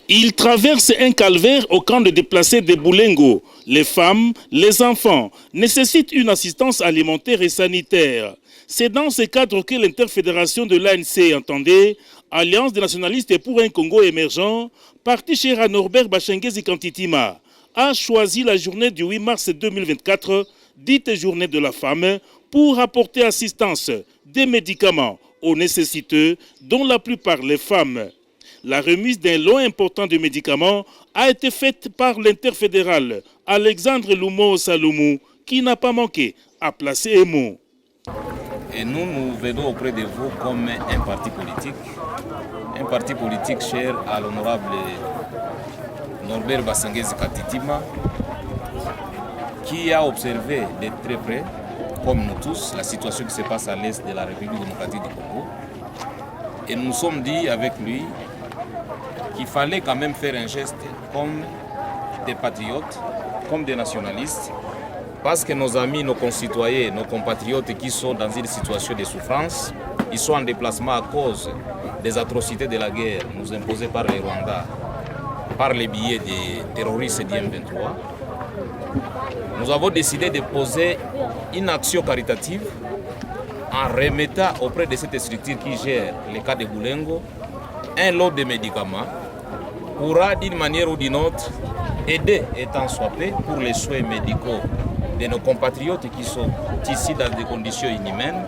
Ils traversent un calvaire au camp de déplacés de Boulengo. Les femmes, les enfants nécessitent une assistance alimentaire et sanitaire. C'est dans ce cadre que l'interfédération de l'ANC, entendez, Alliance des nationalistes pour un Congo émergent, parti cher à Norbert Bachengezi Kantitima, a choisi la journée du 8 mars 2024, dite journée de la femme, pour apporter assistance, des médicaments aux nécessiteux, dont la plupart les femmes. La remise d'un lot important de médicaments a été faite par l'interfédéral Alexandre Lumo Salomou, qui n'a pas manqué à placer un mot. Et nous venons auprès de vous comme un parti politique cher à l'honorable Norbert Bachengezi Kantitima, qui a observé de très près, comme nous tous, la situation qui se passe à l'est de la République démocratique du Congo. Et nous nous sommes dit avec lui qu'il fallait quand même faire un geste comme des patriotes, comme des nationalistes, parce que nos amis, nos concitoyens, nos compatriotes qui sont dans une situation de souffrance, ils sont en déplacement à cause des atrocités de la guerre nous imposées par les Rwandais, par les billets des terroristes du M23. Nous avons décidé de poser une action caritative en remettant auprès de cette structure qui gère les cas de Boulengo un lot de médicaments pourra d'une manière ou d'une autre aider, étant soit peu, pour les soins médicaux de nos compatriotes qui sont ici dans des conditions inhumaines.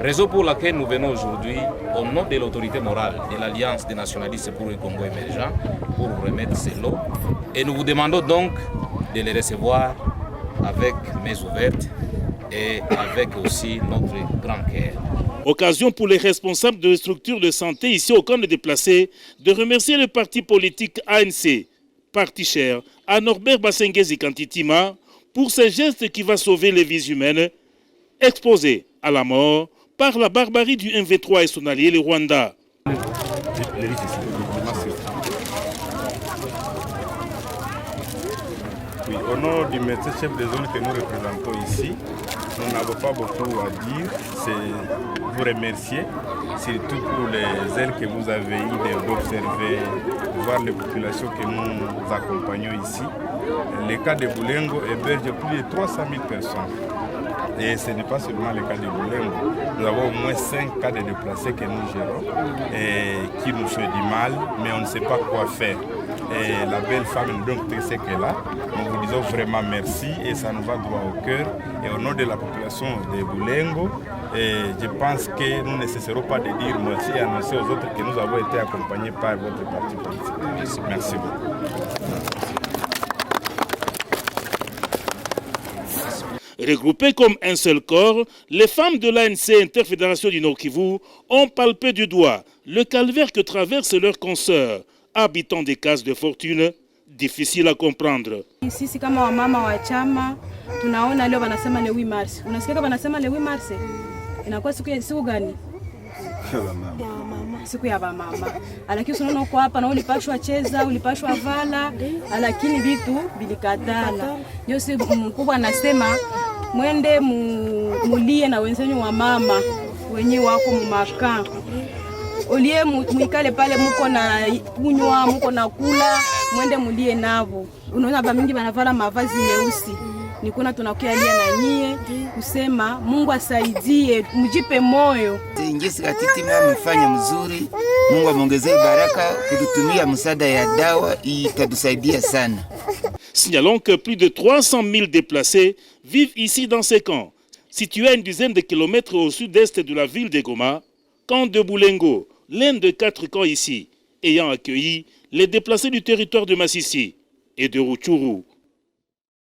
Raison pour laquelle nous venons aujourd'hui, au nom de l'autorité morale de l'Alliance des nationalistes pour le Congo émergent, pour vous remettre ces lots. Et nous vous demandons donc de les recevoir avec mains ouvertes et avec aussi notre grand cœur. Occasion pour les responsables de structures de santé ici au camp de déplacés de remercier le parti politique ANC, parti cher à Norbert Bachengezi Kantitima, pour ce geste qui va sauver les vies humaines exposées à la mort par la barbarie du M23 et son allié le Rwanda. Oui, au nom du médecin chef de zone que nous représentons ici, nous n'avons pas beaucoup à dire, c'est vous remercier, surtout pour les ailes que vous avez eues d'observer, voir les populations que nous accompagnons ici. Le cas de Boulengo héberge plus de 300 000 personnes. Et ce n'est pas seulement le cas de Boulengo. Nous avons au moins 5 cas de déplacés que nous gérons et qui nous fait du mal, mais on ne sait pas quoi faire. Et la belle femme, donc, tout ce qu'elle a, nous vous disons vraiment merci et ça nous va droit au cœur. Et au nom de la population de Boulengo, je pense que nous ne cesserons pas de dire merci et annoncer aux autres que nous avons été accompagnés par votre parti politique. Merci beaucoup. Regroupées comme un seul corps, les femmes de l'ANC Interfédération du Nord Kivu ont palpé du doigt le calvaire que traversent leurs consoeurs, habitants des cases de fortune, difficiles à comprendre. Sisi kama wamama wa chama tunaona leo wanasema le 8 mars. Unasikia kama wanasema le 8 mars? Inakuwa siku gani? Siku ya mama. Lakini unaona uko hapa na ulipashwa cheza, ulipashwa vala, lakini vitu vilikatala. Ndio si mkubwa anasema mwende mulie na wenzenu wa mama wenyewe wako mumaka. Olie muikale pale muko na kunywa, muko na kula, mwende mulie navo. Unaona ba mingi banavala mavazi meusi. Nikuna tunakualia na nyie kusema Mungu asaidie, mjipe moyo. Ngesi Kantitima mfanye mzuri. Mungu amuongezee baraka kututumia msaada ya dawa itatusaidia sana. Signalons que plus de 300 000 déplacés vivent ici dans ces camps, situés à une dizaine de kilomètres au sud-est de la ville de Goma, camp de Boulengo, l'un de 4 camps ici, ayant accueilli les déplacés du territoire de Massissi et de Rutshuru.